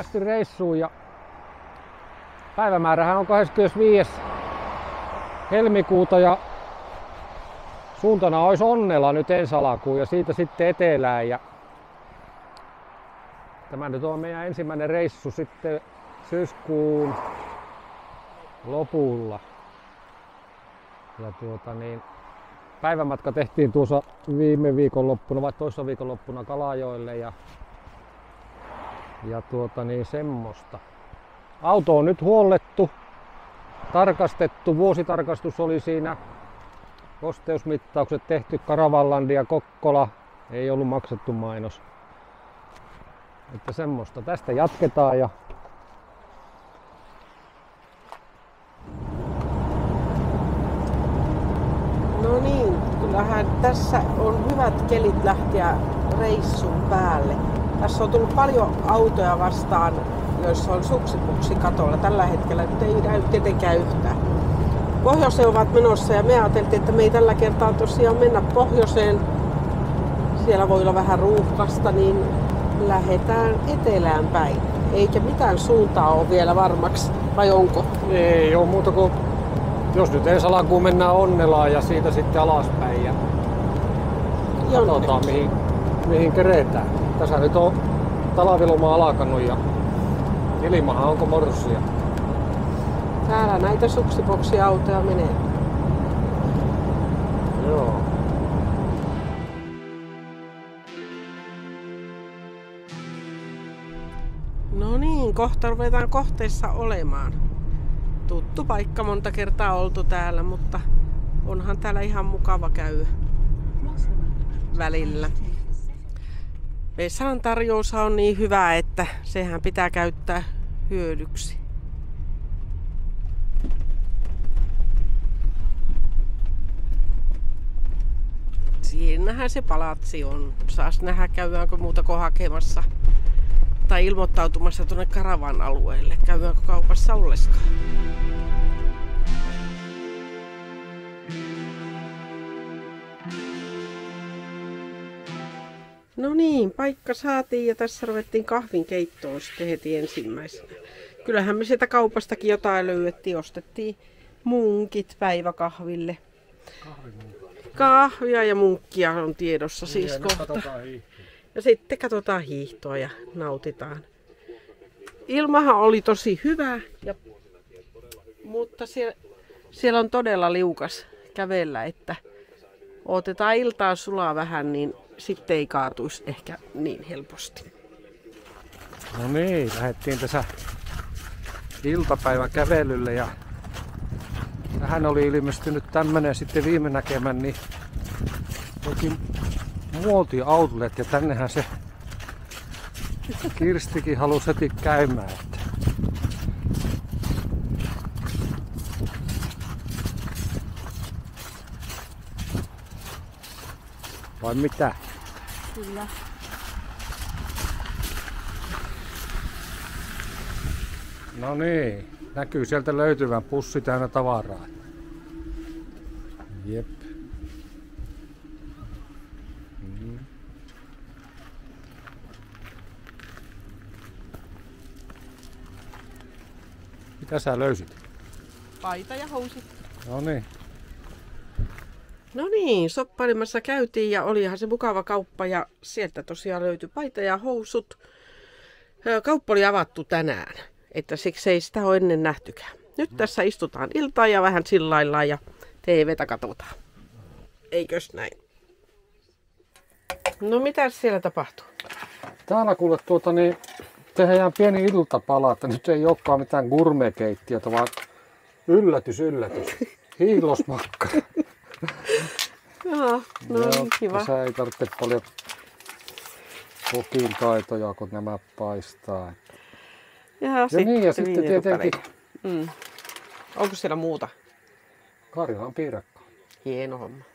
päästy reissuun ja päivämäärähän on 25. helmikuuta ja suuntana olisi Onnela nyt ensi alkuun ja siitä sitten etelään. Ja tämä nyt on meidän ensimmäinen reissu sitten syyskuun lopulla. Ja päivämatka tehtiin tuossa viime viikonloppuna vai toissa viikonloppuna Kalajoelle ja semmoista. Auto on nyt huollettu, tarkastettu, vuositarkastus oli siinä, kosteusmittaukset tehty, Karavanlandi ja Kokkola, ei ollut maksettu mainos. Että semmoista. Tästä jatketaan ja no niin, kyllähän tässä on hyvät kelit lähteä reissun päälle. Tässä on tullut paljon autoja vastaan, joissa on suksipuksi katolla. Tällä hetkellä nyt ei näy tietenkään yhtään. Pohjoiseen ovat menossa ja me ajateltiin, että me ei tällä kertaa tosiaan mennä pohjoiseen. Siellä voi olla vähän ruuhkasta, niin lähdetään etelään päin. Eikä mitään suuntaa ole vielä varmaksi, vai onko? ei ole muuta kuin, jos nyt ensi alkuun mennään Onnelaan ja siitä sitten alaspäin ja katsotaan mihin keretään. Tässä nyt on talviloma alkanut ja ilmahan onko morssia. Täällä näitä suksiboksiautoja menee. Joo. No niin, kohta ruvetaan kohteessa olemaan. Tuttu paikka, monta kertaa oltu täällä, mutta onhan täällä ihan mukava käydä välillä. Vesan tarjous on niin hyvä, että sehän pitää käyttää hyödyksi. Siinähän se palatsi on. Saas nähdä, käydäänkö muuta kuin hakemassa tai ilmoittautumassa tuonne Karavan alueelle. Käydäänkö kaupassa olleskaan. No niin, paikka saatiin ja tässä ruvettiin kahvinkeittoon sitten heti ensimmäisenä. Kyllähän me sieltä kaupastakin jotain löydettiin. Ostettiin munkit päiväkahville. Kahvia ja munkkia on tiedossa siis kohta. Ja sitten katsotaan hiihtoa ja nautitaan. Ilmahan oli tosi hyvä, mutta siellä on todella liukas kävellä, että otetaan iltaa sulaa vähän, niin sitten ei kaatuisi ehkä niin helposti. No niin, lähdettiin tässä iltapäivän kävelylle ja tähän oli ilmestynyt tämmönen sitten viime näkemän, niin jokin Muoti Outlet ja tännehän se Kirstikin halusi heti käymään. Että. Vai mitä? Kyllä. No niin, näkyy sieltä löytyvän pussi täynnä tavaraa. Jep. Mitä sä löysit? Paita ja housut. No niin. No niin, soppailemassa käytiin ja olihan se mukava kauppa ja sieltä tosiaan löytyi paita ja housut. Kauppa oli avattu tänään, että siksi ei sitä ole ennen nähtykään. Nyt tässä istutaan iltaa ja vähän sillaillaan ja TVtä katsotaan. Eikös näin? No mitä siellä tapahtuu? Täällä kuule tehdään pieni iltapala, että nyt ei olekaan mitään gourmetkeittiötä, vaan yllätys. Hiilosmakkara. Joo, no niin, kiva. Tässä ei tarvitse paljon kokin taitoja, kun nämä paistaa. Ja sitten tietenkin. Onko siellä muuta? Karjalan piirakka. Hieno homma.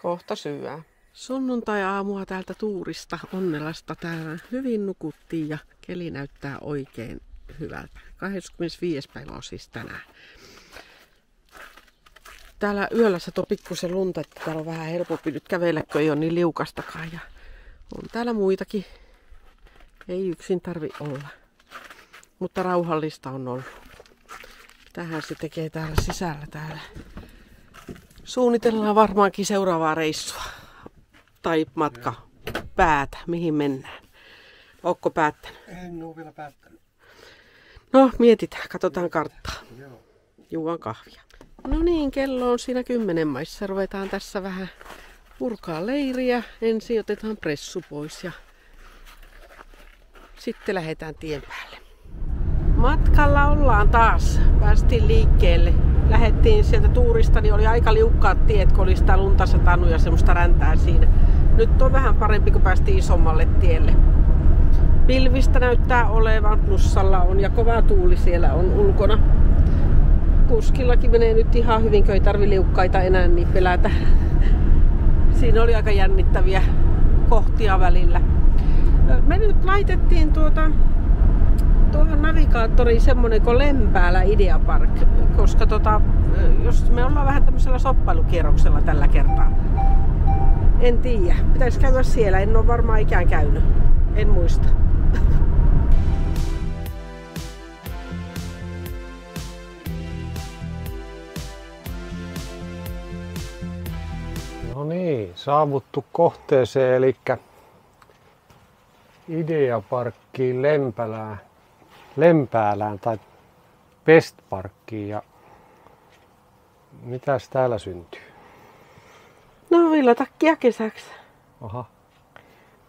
Kohta syödään. Sunnuntai-aamua täältä tuurista Onnelasta. Täällä hyvin nukuttiin ja keli näyttää oikein hyvältä. 25. päivä on siis tänään. Täällä yöllä satoi pikkusen lunta, että täällä on vähän helpompi nyt kävellä, kun ei ole niin liukastakaan. Ja on täällä muitakin. Ei yksin tarvi olla. Mutta rauhallista on ollut. Tähän se tekee täällä sisällä täällä. Suunnitellaan varmaankin seuraavaa reissua. Tai matka päätä, mihin mennään. Ootko päättänyt? En ole vielä päättänyt. No, mietitään. Katsotaan karttaa. Joo. Juon kahvia. No niin, kello on siinä 10 maissa. Ruvetaan tässä vähän purkaa leiriä. Ensin otetaan pressu pois ja sitten lähdetään tien päälle. Matkalla ollaan taas. Päästiin liikkeelle. Lähettiin sieltä tuurista, niin oli aika liukkaat tiet, kun oli sitä lunta satanut ja semmoista räntää siinä. Nyt on vähän parempi, kun päästiin isommalle tielle. Pilvistä näyttää olevan, plussalla on ja kova tuuli siellä on ulkona. Kuskillakin menee nyt ihan hyvin, kun ei tarvi liukkaita enää niin pelätä. Siinä oli aika jännittäviä kohtia välillä. Me nyt laitettiin tuohon navigaattoriin semmonen kuin Lempäälä Idea Park, koska jos me ollaan vähän tämmöisellä soppailukierroksella tällä kertaa. En tiedä. Pitäisi käydä siellä. En ole varmaan ikään käynyt. En muista. No niin, saavuttu kohteeseen, eli Ideaparkkiin Lempäälään tai Pestparkkiin. Ja mitäs täällä syntyy? No villatakkia kesäksi. Aha.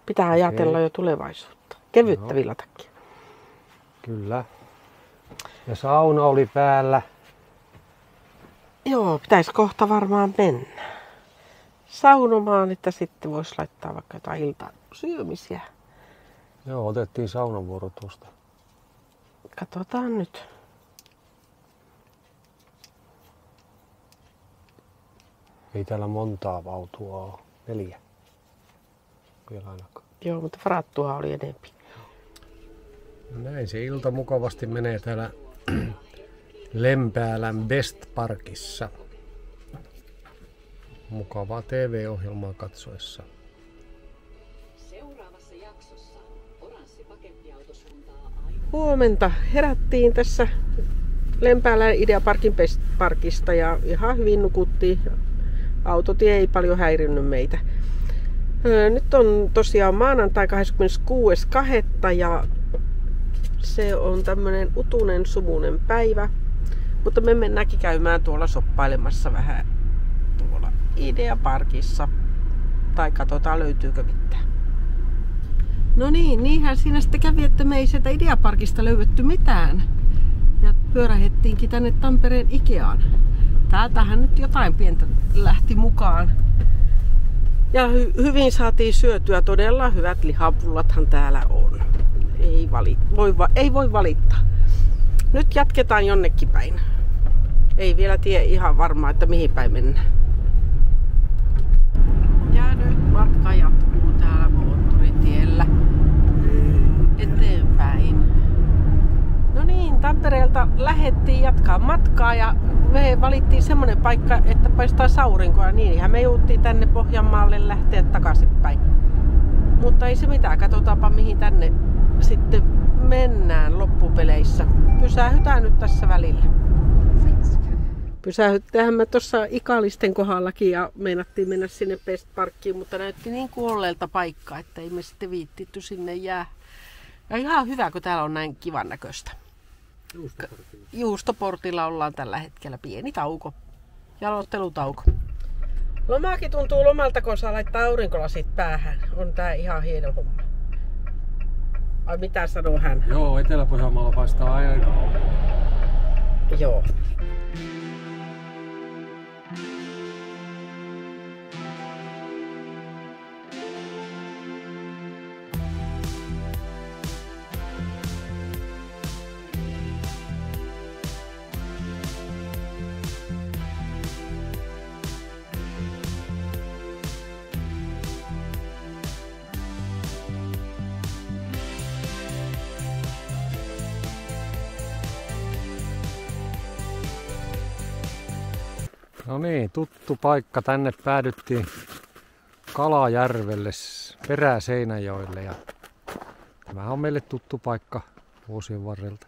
Pitää ajatella jo tulevaisuutta. Kevyttä villatakkia. Kyllä. Ja sauna oli päällä. Joo, pitäisi kohta varmaan mennä saunomaan, että sitten voisi laittaa vaikka jotain iltasyömisiä. Joo, otettiin saunavuoro tuosta. Katsotaan nyt. Ei täällä montaa vautua ole. 4. Vielä ainakaan. Joo, mutta varattua oli enempi. Näin se ilta mukavasti menee täällä Lempäälän Pestparkissa. Mukavaa TV-ohjelmaa katsoessa. Seuraavassa jaksossa oranssi pakettiauto suuntaa Huomenta. Herättiin tässä Lempäälän Ideaparkin Pestparkista ja ihan hyvin nukuttiin. Autotie ei paljon häirinnyt meitä. Nyt on tosiaan maanantai 26.2. ja se on tämmönen utunen sumunen päivä. Mutta me mennäänkin käymään tuolla soppailemassa vähän tuolla Ideaparkissa. Tai katsotaan löytyykö mitään. No niin, niinhän siinä sitten kävi, että me ei sieltä Ideaparkista löydetty mitään. Ja pyörähettiinkin tänne Tampereen Ikeaan. Täältähän nyt jotain pientä lähti mukaan. Ja hyvin saatiin syötyä, todella hyvät lihapullathan täällä on. Ei voi valittaa. Nyt jatketaan jonnekin päin. Ei vielä tiedä ihan varmaan, että mihin päin mennään. Ja nyt matka jatkuu täällä moottoritiellä eteenpäin. No niin, Tampereelta lähdettiin jatkaa matkaa ja me valittiin semmonen paikka, että paistaa aurinkoa, niin me jouttiin tänne Pohjanmaalle lähteä takaisinpäin. Mutta ei se mitään, katsotaanpa mihin tänne sitten mennään loppupeleissä. Pysähytään nyt tässä välillä. Pysähytään me tuossa Ikalisten kohdallakin ja meinattiin mennä sinne Pestparkkiin, mutta näytti niin kuolleelta paikkaa, että ei me sitten viittitty sinne jää. Ja ihan hyvä, kun täällä on näin kivan näköistä. Juustoportilla ollaan tällä hetkellä. Pieni tauko. Jalottelutauko. Lomaakin tuntuu lomalta, kun saa laittaa aurinkolasit päähän. On tää ihan hieno homma. Ai mitä sanoo hän? Joo, Etelä-Pohjanmaalla paistaa aina. Joo. No niin, tuttu paikka. Tänne päädyttiin Kalajärvelle, Perä-Seinäjoelle. Ja tämähän on meille tuttu paikka vuosien varrelta.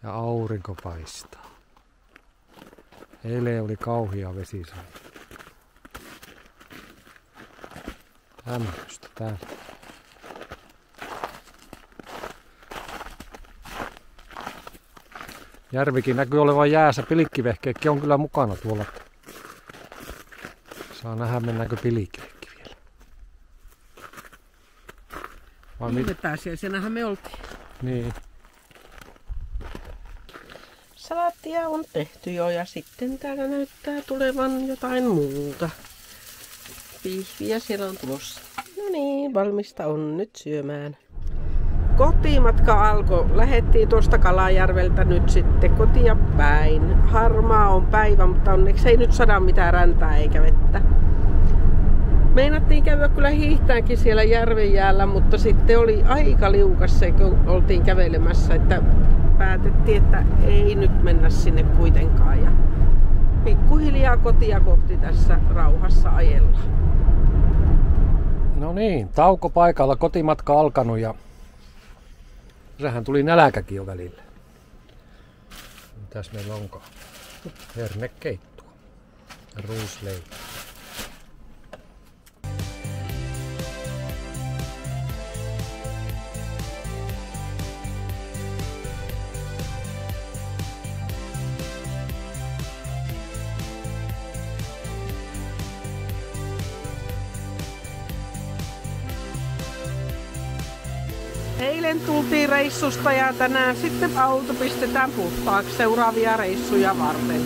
Ja aurinko paistaa. Eilen oli kauhia vesisade. Tämmöistä täällä. Järvikin näkyy olevan jäässä. Pilikkivehkeekki on kyllä mukana tuolla. Saa nähdä, mennäänkö pilikkivehki vielä. Vai Viime pääsiäisenähän me oltiin. Niin. Salaattia on tehty jo ja sitten täällä näyttää tulevan jotain muuta. Pihviä siellä on tulossa. No niin, valmista on nyt syömään. Kotimatka alkoi. Lähettiin tuosta Kalajärveltä nyt sitten kotia päin. Harmaa on päivä, mutta onneksi ei nyt sada mitään räntää eikä vettä. Meinattiin käydä kyllä hiihtäänkin siellä järven jäällä, mutta sitten oli aika liukas se, kun oltiin kävelemässä, että päätettiin, että ei nyt mennä sinne kuitenkaan. Ja pikkuhiljaa kotia kohti tässä rauhassa ajella. No niin, tauko paikalla, kotimatka alkanut ja sehän tuli nälkäkin jo välillä. Mitäs meillä onkaan? Hernekeittoa ja ruisleipä. Eilen tultiin reissusta ja tänään sitten auto pistetään puhtaaksi seuraavia reissuja varten.